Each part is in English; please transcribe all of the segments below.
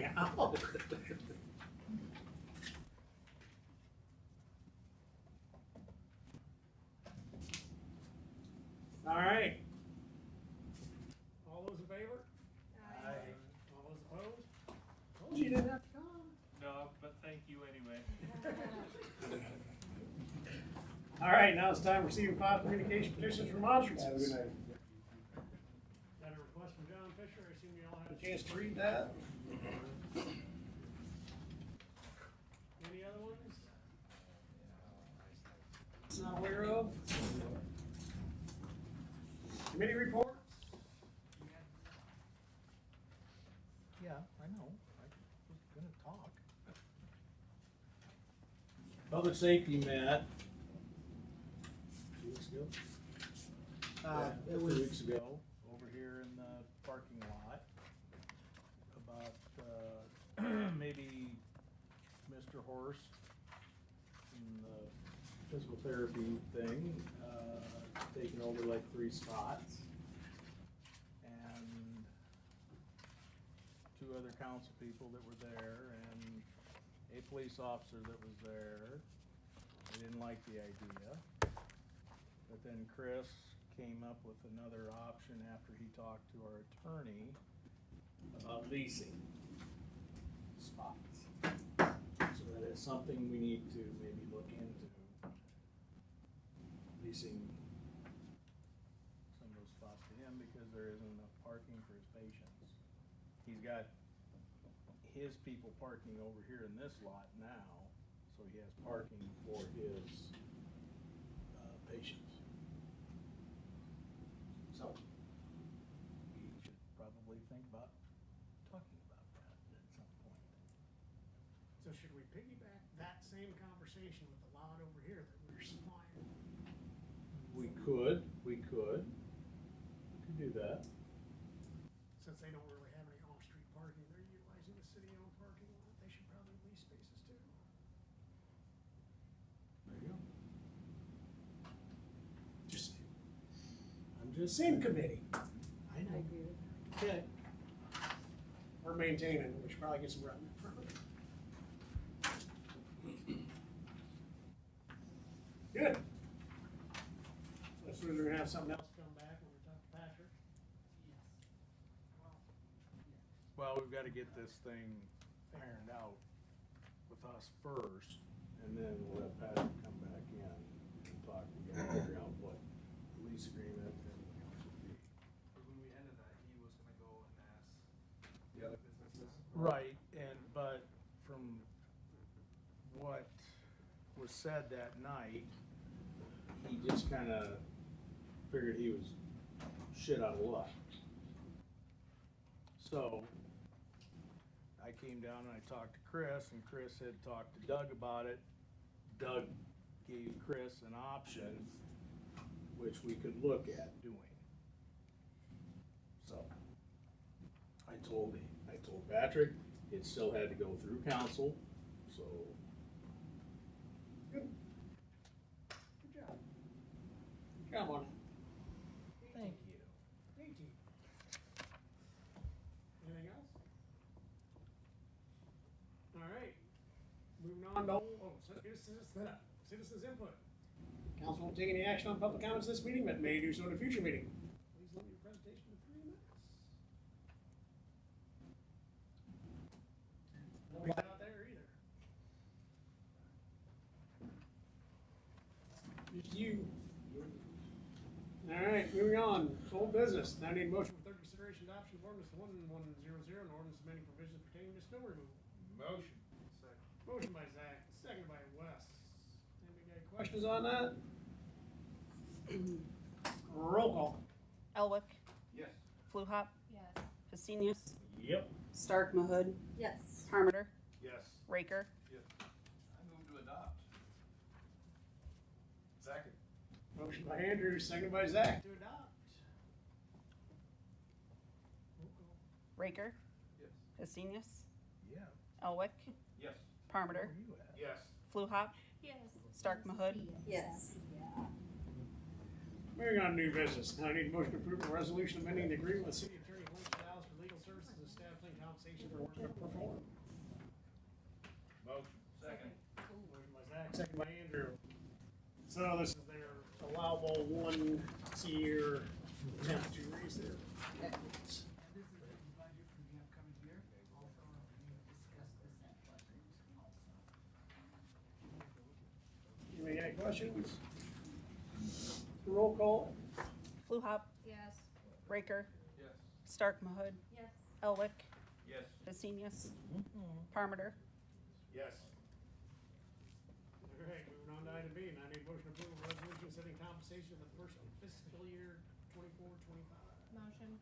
anyhow. All right. All those in favor? Aye. All those opposed? Told you you didn't have to come. No, but thank you anyway. All right, now it's time for receiving file communication petitions from remonstrances. Have a good night. Got a request from John Fisher, I assume you all had a chance to read that. Any other ones? Not aware of? Committee reports? Yeah, I know. I was gonna talk. Public safety met. 2 weeks ago? It 2 was, weeks ago, over here in the parking lot. About, maybe Mr. Horst and the physical therapy thing, taking over like 3 spots. And 2 other council people that were there and a police officer that was there. They didn't like the idea. But then Chris came up with another option after he talked to our attorney about leasing spots. So that is something we need to maybe look into, leasing some of those spots to him because there isn't enough parking for his patients. He's got his people parking over here in this lot now, so he has parking for his patients. So, we should probably think about talking about that at some point. So should we piggyback that same conversation with the lot over here that we were supplying? We could do that. Since they don't really have any off-street parking, they're utilizing the city-owned parking lot, they should probably lease spaces too. There you go. Just saying. I'm just. Same committee. I know. Okay. We're maintaining, we should probably get some revenue from it. Good. So I suppose we're gonna have something else come back when we talk to Patrick. Well, we've gotta get this thing ironed out with us first, and then we'll have Patrick come back in and talk, we gotta figure out what the lease agreement and everything else would be. When we ended that, he was gonna go and ask the other businesses. Right, but from what was said that night, he just kinda figured he was shit out of luck. So, I came down and I talked to Chris, and Chris had talked to Doug about it. Doug gave Chris an option, which we could look at doing. So, I told Patrick, it still had to go through council, so. Good. Good job. Good job on it. Thank you. 18. Anything else? All right. Moving on to, citizens input. Council won't take any action on public comments this meeting, but may do so in a future meeting. Please limit your presentation to 3 minutes. Nobody's out there either. Just you. All right, moving on. Old business. Now I need a motion for third consideration adoption of ordinance 1100 and ordinance amending provisions pertaining to snow removal. Motion. Second. Motion by Zach, seconded by Wes. Anybody got any questions on that? Roll call. Elwick, Yes. Fluhop, Yes. Hastinius, Yep. Stark Mahood, Yes. Harmater, Yes. Raker, Yes. I move to adopt. Second. Motion by Andrew, seconded by Zach to adopt. Roll call. Raker, Yes. Hastinius, Yeah. Elwick, Yes. Parmater, Where are you at? Yes. Fluhop, Yes. Stark Mahood, Yes. Moving on to new business. Now I need a motion to approve a resolution amending the agreement with City Attorney Lynch Dallas for legal services and staff and compensation compensation for work performed. Motion. Second. Motion by Zach, second by Andrew. So this is their allowable once a year attempt to raise their equities. And this is the budget for the upcoming year. Also, we discussed this at budget also. Any questions? Roll call. Fluhop, Yes. Raker, Yes. Stark Mahud, Yes. Elwick, Yes. Hastenius, Parmenter, Yes. All right, moving on to item B, I need a motion to approve a resolution setting compensation for the first fiscal year 24-25. Motion.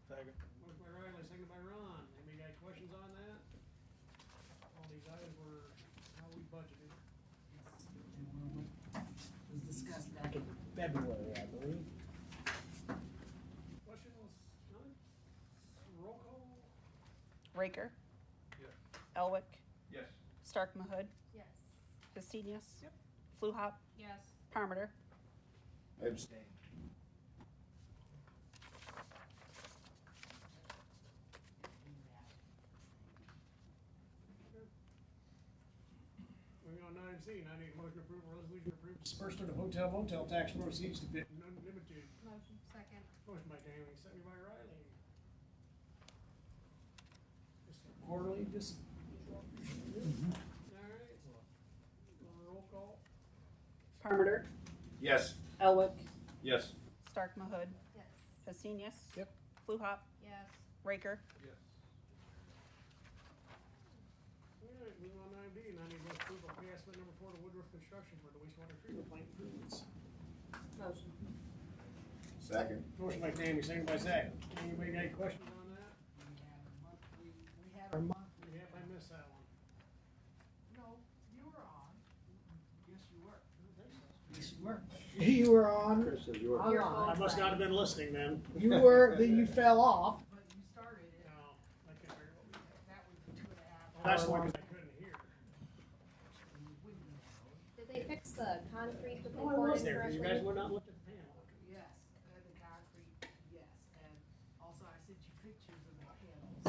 Second. Motion by Riley, seconded by Ron. Anybody got questions on that? All these items were how we budgeted. Was discussed back in February, I believe. Question was none? Roll call? Raker, Yes. Elwick, Yes. Stark Mahud, Yes. Hastenius, Fluhop, Yes. Parmenter, Abstain. Moving on to item C, I need a motion to approve a resolution to approve disbursement of hotel motel tax proceeds to Benton Unlimited. Motion. Second. Motion by Danny, seconded by Riley. Just quarterly, just. Alright. Roll call? Parmenter, Yes. Elwick, Yes. Stark Mahud, Yes. Hastenius, Yep. Fluhop, Yes. Raker, Yes. Alright, moving on to item D, I need to approve of pay estimate number 4 to Woodruff Construction for the wastewater treatment plant improvements. Motion. Second. Motion by Tammy, seconded by Zach. Anybody got any questions on that? We had our monthly. Yep, I missed that one. No, you were on. Yes, you were. I don't think so. Yes, you were. You were on. I Online. must not have been listening then. You were, then you fell off. But you started it. No, I can't figure what we did. That was the 2.5 Oh, that's the hour one 'cause I couldn't hear. Did they fix the concrete that they Oh, I poured was in there, 'cause you correctly? guys would not look at the panel. Yes, and the concrete, yes, and also I sent you pictures of the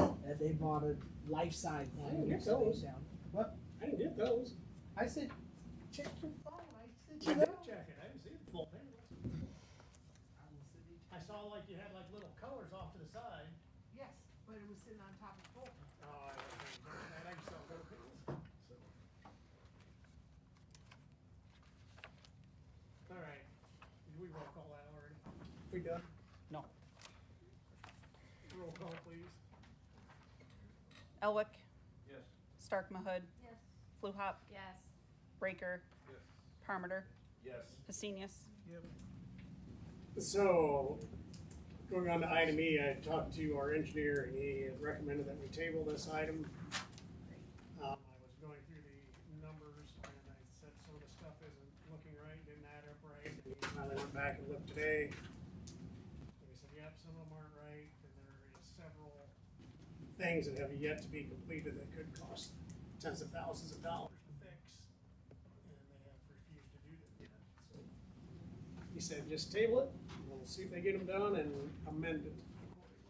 panels. That they bought a life-size I one. didn't get so they those. sound- What? I didn't get those. I said, check your phone, I sent I you did those. check it, I didn't see the full panel. I will send it to I saw like you had like little colors off to the side. Yes, but it was sitting on top of the pole. Oh, I just saw little panels. So. All right, did we roll call that already? We done? no, Roll call, please. Elwick, Yes. Stark Mahud, Yes. Fluhop, Yes. Raker, Yes. Parmenter, Yes. Hastenius, So, going on to item E, I talked to our engineer and he had recommended that we table this item. I was going through the numbers and I said some of the stuff isn't looking right, didn't add up right. And he finally went back and looked today. And he said, yep, some of them aren't right and there is several things that have yet to be completed that could cost tens of thousands of dollars to fix. And they have refused to do them yet, so. He said, just table it, and we'll see if they get them done and amend it accordingly.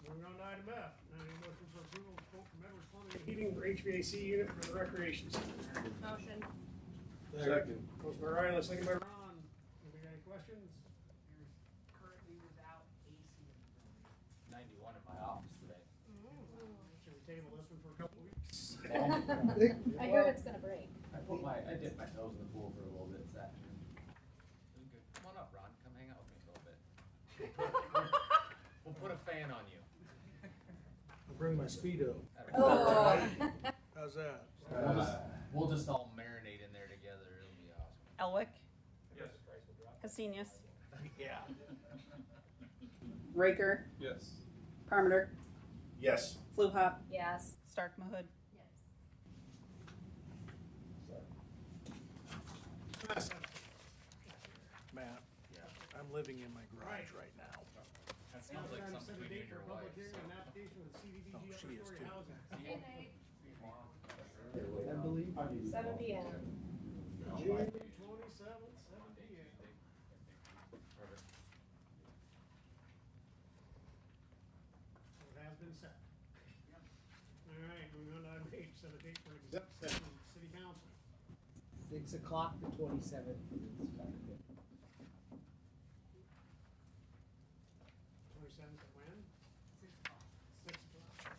Moving on to item F, now any motion for approval of quote from Edwards Plumbing and Heating for HVAC unit for the recreation center. Motion. Second. Motion by Riley, second by Ron. Anybody got any questions? You're currently without AC in the building. 91 in my office today. Should we table this one for a couple weeks? I heard it's gonna break. I dipped my toes in the pool for a little bit this afternoon. It was good. Come on up, Ron. Come hang out with me for a little bit. We'll put a fan on you. I'll bring my Speedo. Oh. How's that? We'll just all marinate in there together. It'll be awesome. Elwick, Yes. Hastenius, Yeah. Raker, Yes. Parmenter, Yes. Fluhop, Yes. Stark Mahud, Yes. Matt, I'm living in my garage right now. That Now sounds like time to something set a between date you for and a your public wife. hearing on application with CDBG Oh, she is upper-story too. housing. Hey, Nate. I believe. 7 p.m. June 27th, 7 p.m. Perfect. set. All right, moving on to item H, set a date for an exec session with the city council. 6 o'clock, the 27th. 27th at when? 6 o'clock. 6 o'clock.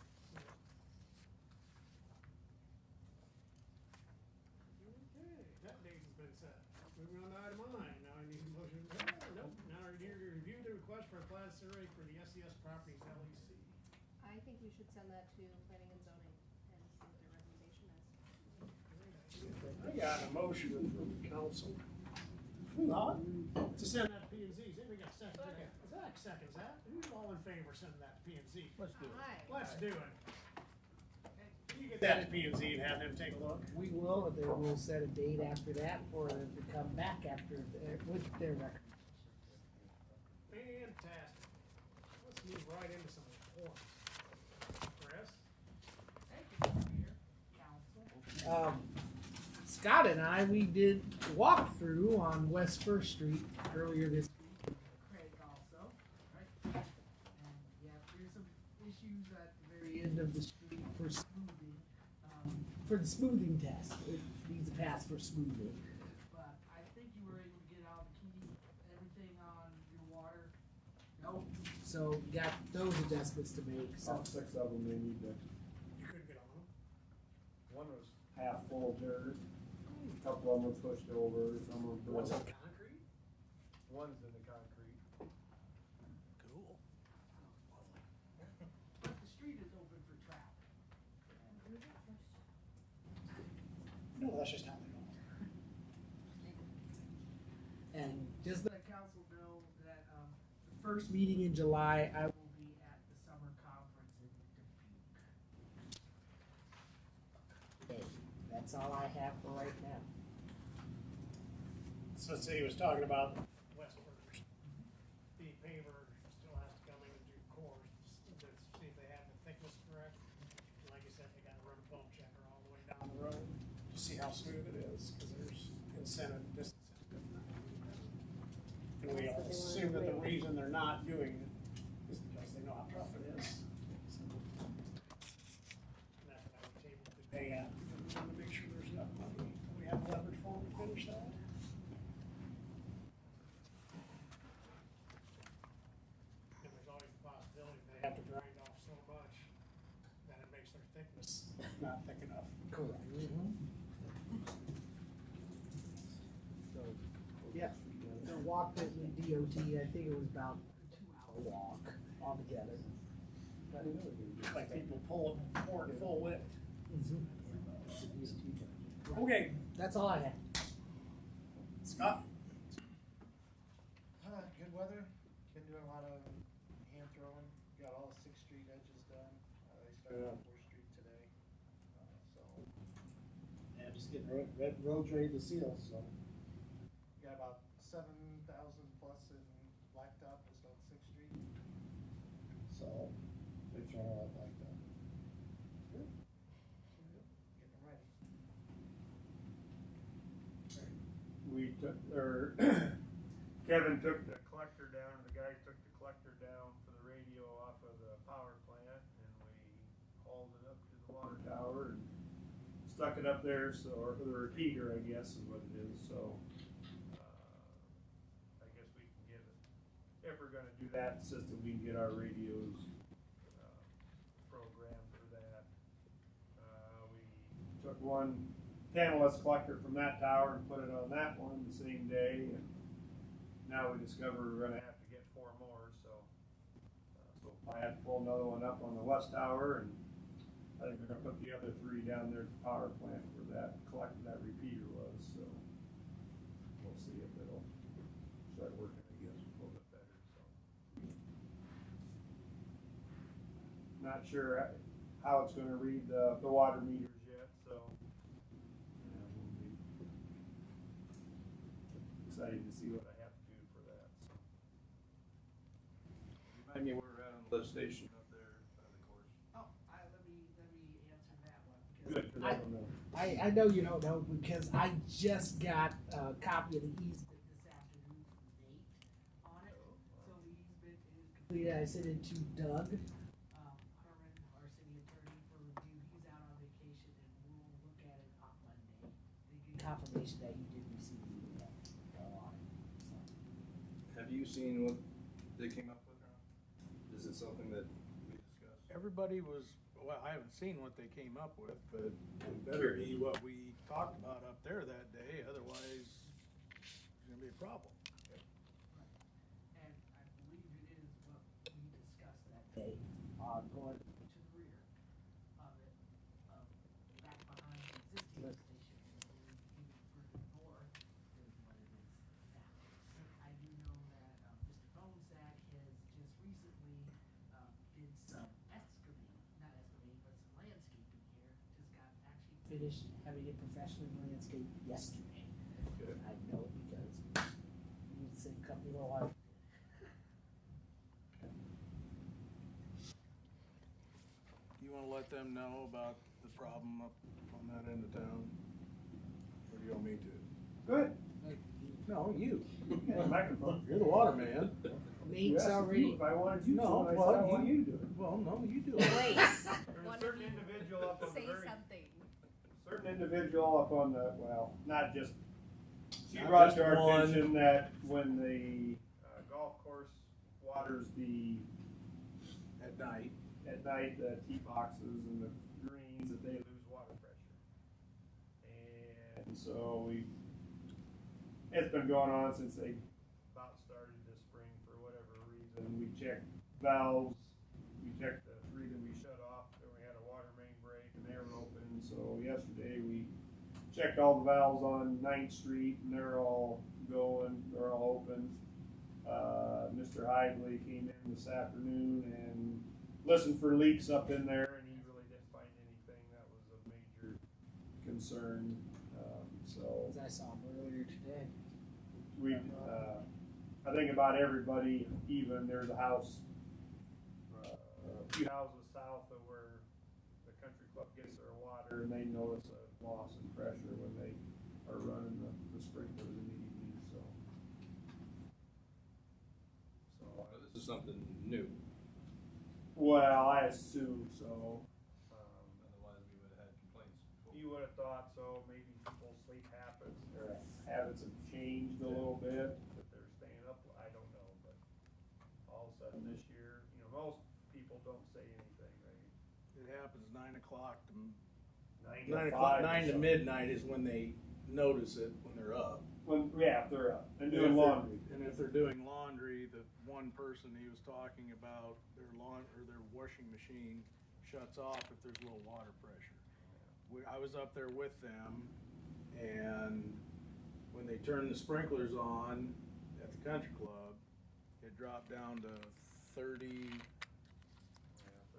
Okay, that date has been set. Moving on to item I, now I need a motion, nope, now I need to review the request for a plat survey for the SES Properties LEC. I think we should send that to planning and zoning and see what their recommendation is. I got a motion from council. To send that to P and Z, we got second, Zach seconds that, who's all in favor of sending that to P and Z? Let's do it. Aye. Let's do it. You get that to P and Z and have them take a look. We will, and then we'll set a date after that for them to come back after, with their record. Fantastic. Let's move right into some reports. Chris? Scott and I, we did a walkthrough on West First Street earlier this week. Craig also, right? And yeah, there's some issues at the very end of the street for smoothing, for the smoothing test. It needs a pass for smoothing. But I think you were able to get out the key, everything on your water. Nope. So you got those adjustments to make. So About 6 of them they need to, You couldn't get on them. one was half full of dirt, a couple of them were pushed over, some were What's broke. up, concrete? One's in the concrete. Cool. but the street is open for traffic. No, that's just how they go. And just let council know that the first meeting in July, I will be at the summer conference in Dubuque. Okay, that's all I have for right now. So let's say he was talking about West First. The paver still has to come in and do cores to see if they have the thickness correct. And like you said, they gotta run a bump checker all the way down the road to see how smooth it is, cause there's incentive distance. And we all assume that the reason they're not doing it is because they know how tough it is. So, and that's what I would table today at, to make sure there's enough money. We have leverage for them to finish that. And there's always the possibility they have to grind off so much that it makes their thickness not thick enough. Correct. So, yeah, the walk that we DOT, I think it was about a 2-hour walk altogether. Like people pour it full width. Okay, That's all I have. Scott? Good weather, been doing a lot of hand throwing, got all 6th Street edges done. They started on 4th Street today, so. Yeah, just getting roads ready to seal, so. Got about 7,000 plus in blacktop just on 6th Street. So, they're throwing out like that. Getting ready. We took, or Kevin took the collector down, the guys took the collector down for the radio off of the power plant, and we hauled it up to the water tower and stuck it up there, so, or the repeater, I guess, is what it is, so. I guess we can get it, if we're gonna do that system, we can get our radios, programmed for that. We took one panelless collector from that tower and put it on that one the same day, and now we discover we're gonna have to get 4 more, so I had to pull another one up on the west tower, and I think we're gonna put the other 3 down there at the power plant where that that repeater was, so we'll see if it'll start working, I guess, a little bit better, so. Not sure how it's gonna read the water meters yet, so. Yeah, we'll be excited to see what I have to do for that, so. Remind me where we're at on the lift station up there by the course. Oh, let me answer that one. Good, 'cause I don't know. I know you don't know because I just got a copy of the easement this afternoon from Nate on it. So the easement is completed. I sent it to Doug Harmon indication that he did receive the email on it, so. Have you seen what they came up with? Is it something that we discussed? Everybody was, well, I haven't seen what they came up with, but it better be what we talked about up there that day, otherwise it's gonna be a problem. And I believe it is what we discussed that day, going to the rear of it, back behind the existing lift station, and even further north is what it is now. I do know that, Mr. Bonsack has just recently, did some excavating, not excavating, but some landscaping here, just got actually finished having it professionally landscaped yesterday. Good. I know because we used the same company for a while. You wanna let them know about the problem up on that end of town? Or do you want me to? Good. No, you. Yeah, microphone. You're the water man. Nate's already, If I wanted you to, No, I said well, I want you to do it. Well, no, you do it. Wait, There's one a of certain you individual up on the say very, something. certain individual up on the, well, not just, she Not brought just to our one. attention that when the golf course waters the, At night. at night, the tee boxes and the greens, that they lose water pressure. And so it's been going on since they about started this spring for whatever reason. We checked valves, we checked the three that we shut off, then we had a water main break and they were open. So yesterday we checked all the valves on 9th Street and they're all going, they're all open. Mr. Hively came in this afternoon and listened for leaks up in there, and he really didn't find anything that was a major concern. So as I saw him earlier today. I think about everybody, even there's a house, a few houses south of where the country club gets their water, and they notice a loss in pressure when they are running the sprinklers in the evening. So This is something new. well, I assume so. Otherwise, we would have had complaints before. You would have thought so, maybe people's sleep habits, their habits have changed a little bit, that they're staying up, I don't know, but all of a sudden this year, most people don't say anything, It happens 9 o'clock to, 9 to 5 or 9 to something. midnight is when they notice it, when they're up. Yeah, if they're up and And doing if they're- laundry. And if they're doing laundry, the one person he was talking about, their their washing machine shuts off if there's low water pressure. I was up there with them, and when they turned the sprinklers on at the country club, it dropped down to 30,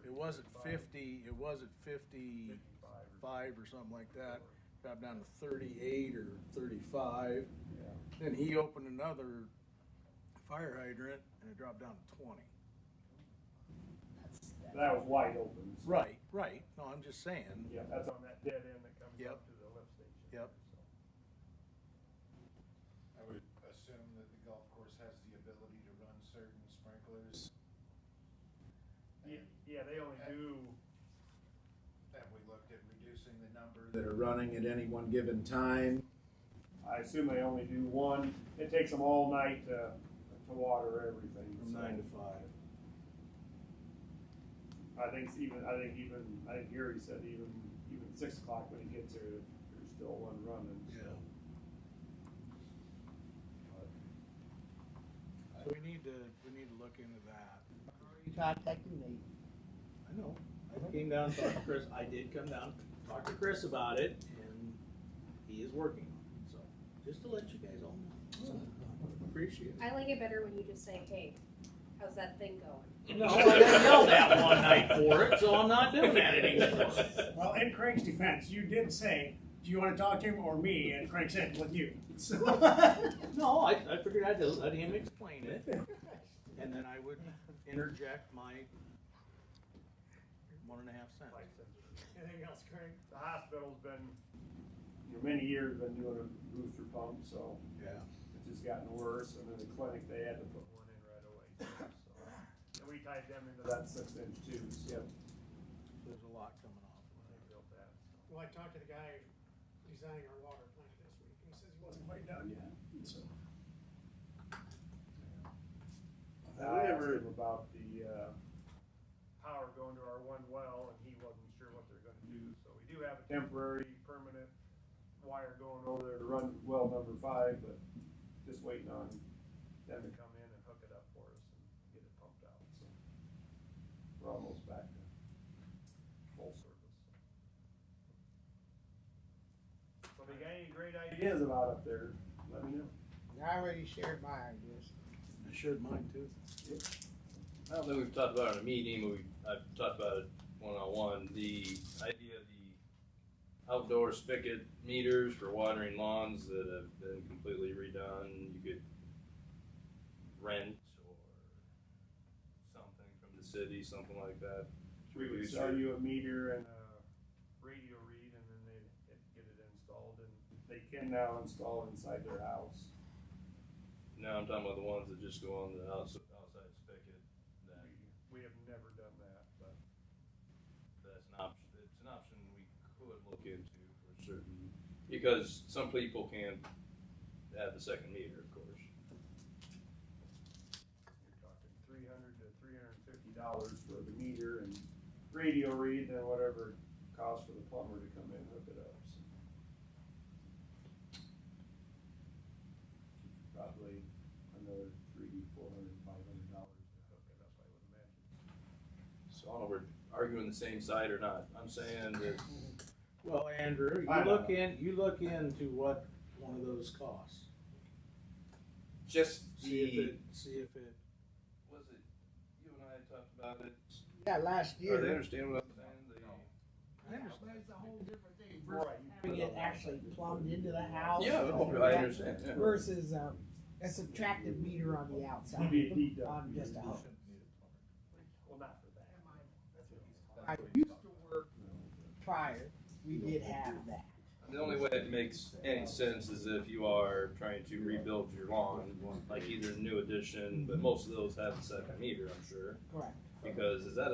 it wasn't 50, it wasn't 55 or something like that. Dropped down to 38 or 35. Yeah. Then he opened another fire hydrant and it dropped down to 20. That was wide open. so- Right. No, I'm just saying. Yeah, that's on that dead end that comes Yep. up to the lift station. Yep. So. I would assume that the golf course has the ability to run certain sprinklers. Yeah, they only do. Have we looked at reducing the number that are running at any one given time? I assume they only do one. It takes them all night to water everything. From so. 9 to 5. I think Gary said even 6 o'clock when he gets there, there's still one running. Yeah. So. So we need to look into that. You contacted Nate. I know. I came down and talked to Chris. I did come down, talk to Chris about it, and he is working on it. So just to let you guys all know. So, appreciate it. I like it better when you just say, hey, how's that thing going? No, I got yelled at one night for it, so I'm not doing that anymore. Well, in Craig's defense, you did say, do you want to talk to him or me? And Craig said, with you. So No, I figured I'd let him explain it, and then I would interject my 1.5 cents. anything else, Craig? The hospital's been, many years been doing a booster pump, so Yeah. it's just gotten worse. And then the clinic, they had to put one in right away. So. And we tied them into that 6-inch tube. So There's a lot coming off. they built that. So. Well, I talked to the guy designing our water plant this week. He wasn't quite done yet, so. I asked him about the, power going to our one well, and he wasn't sure what they're gonna do, so we do have a temporary, permanent wire going over there to run well number 5, but just waiting on them to come in and hook it up for us and get it pumped out, so. We're almost back to full service. So if you got any great ideas about up there, let me know. I already shared my ideas. I shared mine too. I don't think we've talked about it in a meeting, but I've talked about it one-on-one, the idea of the outdoor spigot meters for watering lawns that have been completely redone, you could rent or something from the city, something like that. We would sell you a meter and a radio read, and then they'd get it installed, and they can now install inside their house. Now I'm talking about the ones that just go on the outside spigot, that, We have never done that, but that's an option, it's an option we could look into for certain, because some people can't add the second meter, of course. you're talking $300 to $350 for the meter and radio read, and whatever it costs for the plumber to come in and hook it up, so. Probably another $300, $400, $500 to hook it up, I would imagine. So I don't know if we're arguing the same side or not, I'm saying that, Well, Andrew, I know. you look into what one of those costs. just See if the, it, was it, you and I talked about it, Yeah, last or they year. understand what I'm saying? I understand it's a whole different thing Right. versus having it actually plumbed into the house. Yeah, I understand, yeah. Versus a subtractive meter on the outside, It'd be a deep dive. on just a house. Well, not for that. I used to work prior, we did have that. The only way it makes any sense is if you are trying to rebuild your lawn, like either new addition, but most of those have a second meter, I'm sure. Correct. Because is that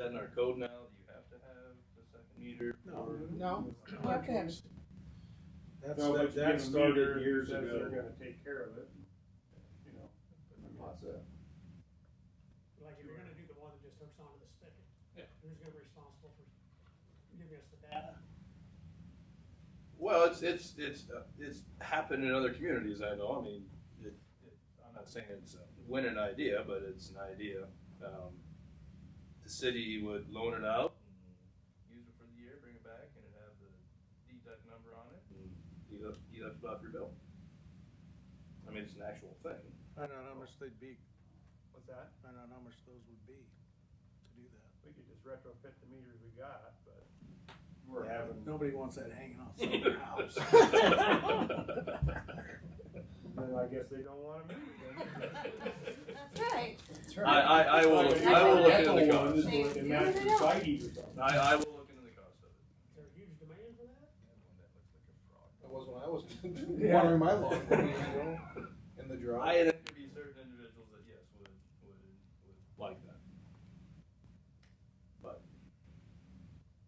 in our code now, that you have to have the second meter? No. No, you have to have it. that's, No, but you that give them started meter, years says ago. They're gonna take care of it, you know. I mean, it's a- Like if you're gonna do the one that just hooks onto the spigot. Yeah. Who's gonna be responsible for giving us the data? Well, it's happened in other communities, I know, I mean, I'm not saying it's a winning idea, but it's an idea. The city would loan it out, and use it for the year, bring it back, and it'd have the deduct number on it, and deduct it off your bill. I mean, it's an actual thing. Find out how much they'd be, What's that? find out how much those would be to do that. We could just retrofit the meters we got, but we're having. Nobody wants that hanging outside their house. Then I guess they don't want them either. That's right. I will look into the cost. They match the Seides or something. I will look into the cost of it. Is there a huge demand for that? That was when I was watering my lawn, you know, in the drought. There could be certain individuals that yes would like that. But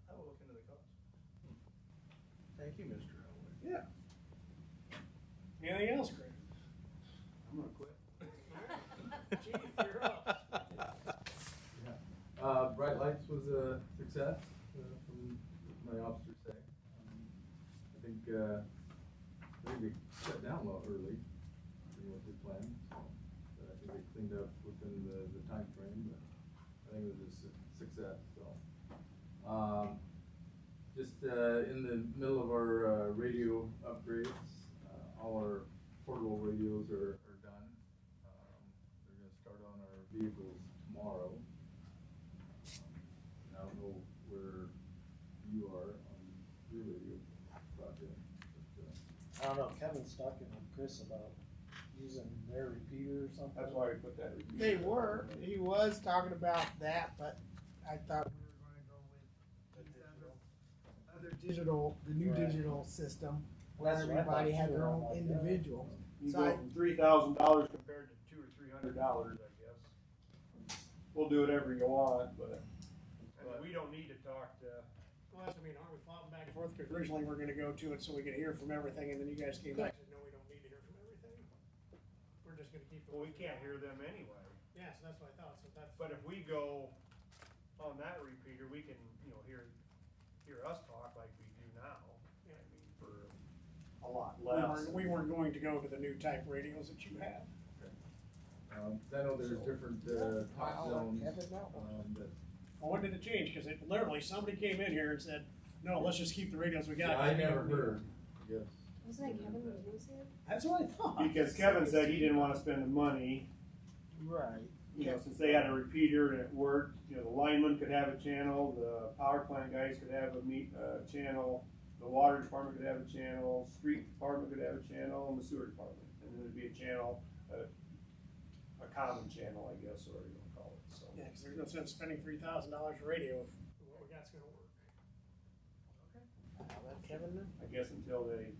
I will look into the cost. Thank you, Mr. Elway. Yeah. Anything else, Chris? I'm gonna quit. Chief, you're up. Bright Lights was a success, from my officers say. I think they shut down a lot early, than what they planned, so, I think they cleaned up within the time frame, but I think it was a success, so. Just, in the middle of our, radio upgrades, all our portable radios are done. They're gonna start on our vehicles tomorrow. I don't know where you are on your radio project, but, I don't know, Kevin's talking with Chris about using their repeater or something. That's why we put that. They were, he was talking about that, but I thought we were gonna go with these other digital, the new Right. digital system, where That's what I everybody thought had too, their I'm own like, yeah. individual. You So go I- from $3,000 compared to $200 or $300, I guess. We'll do whatever you want, but we don't need to talk to. Well, that's, I mean, aren't we flopping back and forth, cause originally we're gonna go to it so we could hear from everything, and then you guys came back and said, no, we don't need to hear from everything. We're just gonna keep the. Well, we ones can't got. hear them anyway. Yeah, so that's what I thought, so that's. But if we go on that repeater, we can, hear us talk like we do now. Yeah. I mean, for a lot We less. we weren't going to go to the new type radios that you have. I know there's different, top zones, that, Well, when did it change? Cause it literally, somebody came in here and said, no, let's just keep the radios we got. I never heard, yes. Wasn't it Kevin that was here? That's what I thought. Because Kevin said he didn't wanna spend the money, Right. since they had a repeater and it worked, the lineman could have a channel, the power plant guys could have a channel, the water department could have a channel, street department could have a channel, and the sewer department. And then there'd be a channel, a common channel, I guess, or whatever you wanna call it, so. Yeah, cause there's no sense spending $3,000 a radio if what we got's gonna work. I'll let Kevin know. I guess until they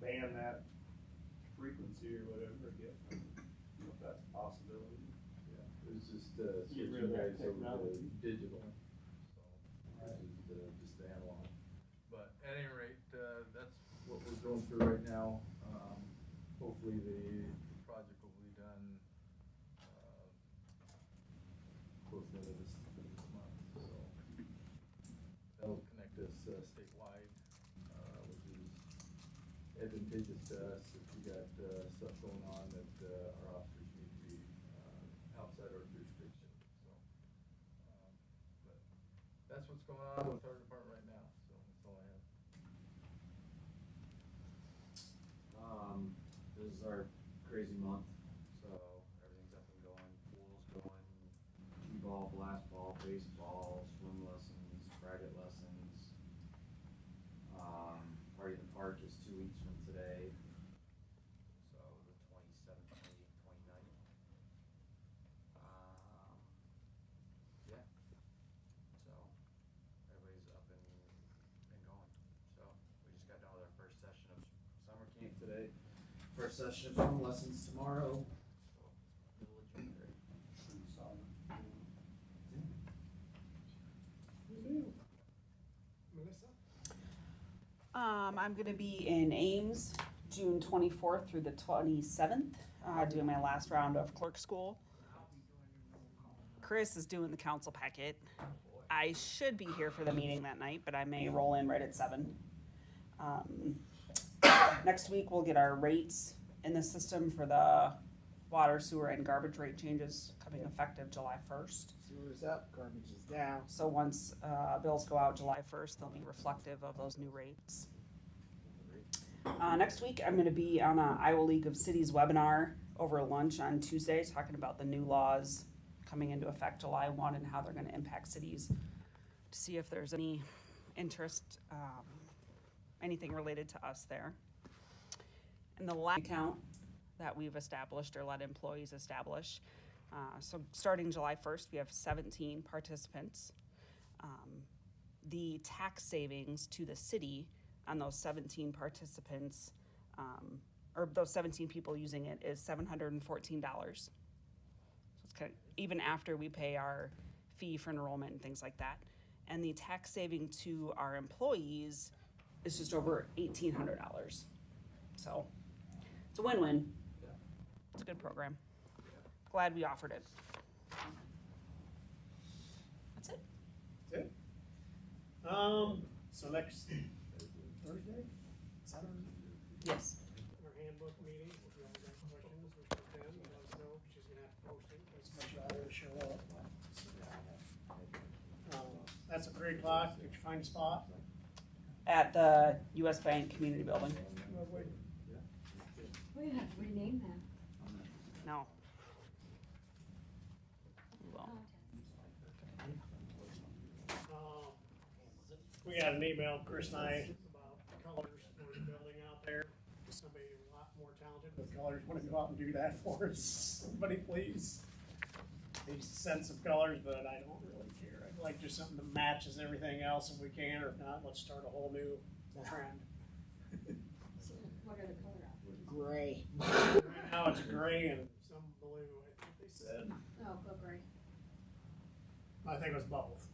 ban that frequency or whatever, I guess, I don't know if that's a possibility. Yeah, it was just, Get switching rid of that guys over to technology. digital, so, this is, just the analog. But at any rate, that's what we're going through right now. Hopefully the project will be done, close to the end of this month, so. That'll connect us, statewide, which is advantageous to us if we got, stuff going on that, our officers need to be, outside our jurisdiction, so. But that's what's going on with our department right now, so that's all I have. This is our crazy month, so everything's up and going, pool's going, t-ball, blast ball, baseball, swim lessons, private lessons. Party in the park is 2 weeks from today, so the 27th, 28th, 29th. Yeah, so everybody's up and going, so we just got done with our first session of summer camp today. First session of swim lessons tomorrow, so middle of June there. Melissa? I'm gonna be in Ames, June 24th through the 27th, doing my last round of clerk school. Chris is doing the council packet. I should be here for the meeting that night, but I may roll in right at 7. Next week, we'll get our rates in the system for the water, sewer, and garbage rate changes coming effective July 1st. Sewer's up, garbage is down. So once bills go out July 1st, they'll be reflective of those new rates. Next week, I'm going to be on a Iowa League of Cities webinar over lunch on Tuesday, talking about the new laws coming into effect July 1 and how they're going to impact cities, to see if there's any interest, anything related to us there. And the last account that we've established or let employees establish. So starting July 1st, we have 17 participants. The tax savings to the city on those 17 participants, or those 17 people using it, is $714. So it's kind of, even after we pay our fee for enrollment and things like that. And the tax saving to our employees is just over $1,800. So it's a win-win. It's a good program. Glad we offered it. That's it. That's it? So next Thursday? Saturday? Yes. Our handbook meeting, if you all got questions, we can let us know, she's gonna have to post it, in case somebody out there to show up. That's at 3 o'clock, did you find a spot? At the US Bank Community Building. We're gonna have to rename that. No. We won't. We got an email, Chris and I, about colors for the building out there. Somebody a lot more talented with colors, wanna go out and do that for us, somebody please. These sets of colors, but I don't really care, I'd like just something that matches everything else if we can, or if not, let's start a whole new trend. What are the color options? Gray. Right now it's gray and some blue, I think they said. Oh, go gray. I think it was both.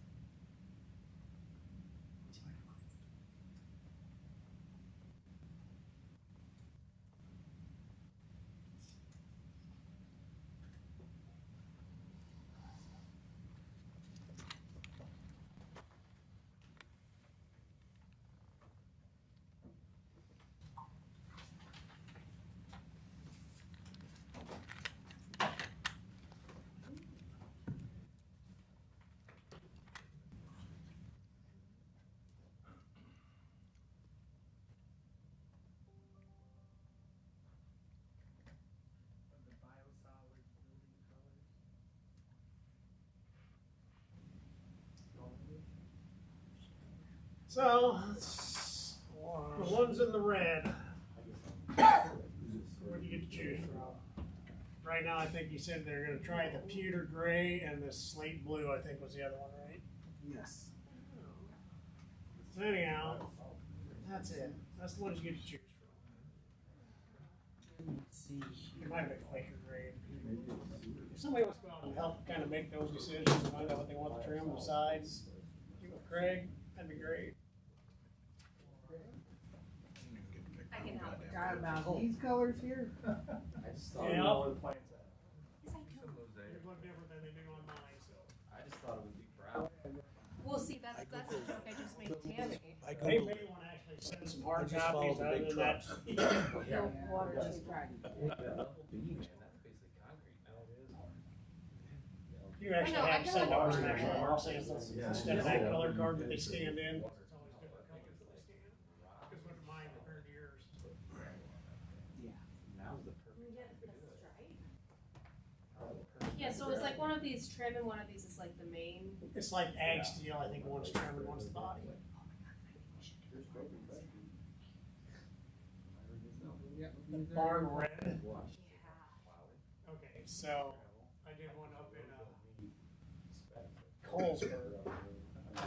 So, the ones in the red, what do you get to choose from? Right now, I think you said they're gonna try the pewter gray and the slate blue, I think was the other one, right? Yes. So anyhow, that's it. That's the ones you get to choose from. Let's see. It might have been Quaker gray. If somebody wants to go out and help kind of make those decisions, find out what they want to trim, the sides, get with Craig, that'd be great. I can help. Forgot about these colors here. I just thought, Yeah. Where the plant's at. Yes, I do. They look different than they do on mine, so. I just thought it would be brown. Well, see, that's the joke I just made Tammy. They may want to actually send some hard copies other than that. No water to try. Double B, man, that's basically concrete now. You actually I know, I have to send kinda ours like an actual that. mark samples Yeah. instead of that color card that they scanned in. It's always different colors that they scan. Because look at mine compared to yours. Now's the perfect. Yeah, so it's like one of these trim and one of these is like the main. It's like ag steel, I think one's trim and one's the body. The barn red. Okay, so I did one up in Colesburg.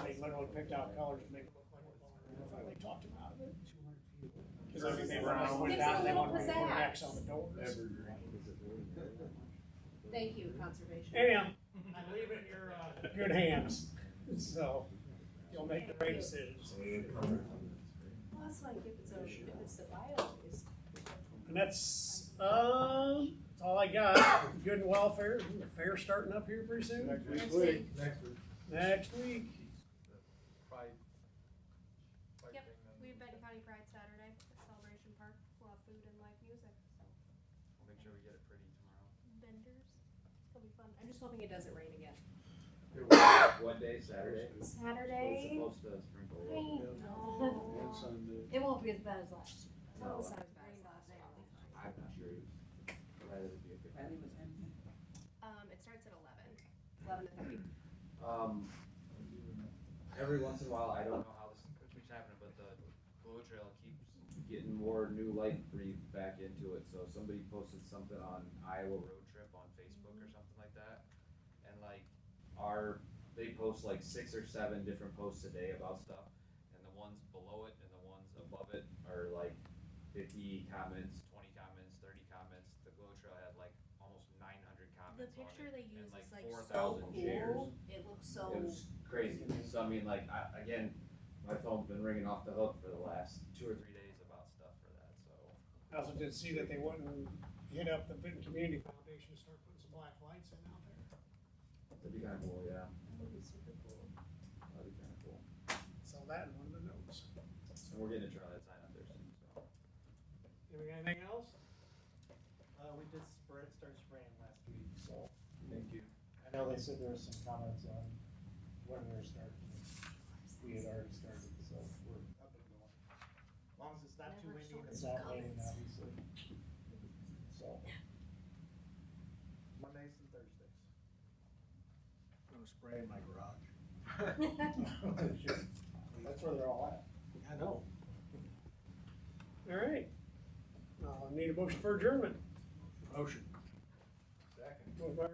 They literally picked out colors to make it look like a barn. And I finally talked them out of it. Because I mean, they were like, went Gives it down, a they little wanted to put pizzazz. X on the doors. Thank you, conservation. Anyhow, I leave it in your good hands. So you'll make the right decisions. Well, that's like if it's the bio is. And that's all I got. Good and welfare. The fair starting up here pretty soon. Next Next week. week. Next week. Yep, we've been County Pride Saturday at Celebration Park. We'll have food and live music, so We'll make sure we get it pretty tomorrow. vendors. It'll be fun. I'm just hoping it doesn't rain again. What day, Saturday? Saturday. Supposed to sprinkle. No. It won't be as bad as last year. No, It was Saturday. as bad as last year. I'm not sure. But it would be a good. It starts at 11 to 3. Every once in a while, I don't know how this keeps happening, but the Glow Trail keeps getting more new life breathed back into it. So somebody posted something on Iowa Road Trip on Facebook or something like that, and like they post like 6 or 7 different posts a day about stuff, and the ones below it and the ones above it are like 50 comments, 20 comments, 30 comments. The Glow Trail had like almost 900 comments. The picture they use and like is like 4,000 so shares. cool. It looks so. It was crazy. So I mean, like, again, my phone's been ringing off the hook for the last 2 or 3 days about stuff for that. So I also did see that they wouldn't hit up the Benton Community Foundation to start putting some black lights in out there. that'd be kind of cool, yeah. That would be super cool. That'd be kind of cool. So that in one of the notes. And we're getting to try that sign up there soon. So You got anything else? We did start spraying last week, so Thank you. I know they said there was some comments on when we were starting. We had already started, so we're up and going. As long as it's not too Never windy show and it's us not raining, comments. obviously. So, Mondays and Thursdays. I'm gonna spray in my garage. That's where they're all at. I know. All right. I need a motion for adjournment. Motion. Motion by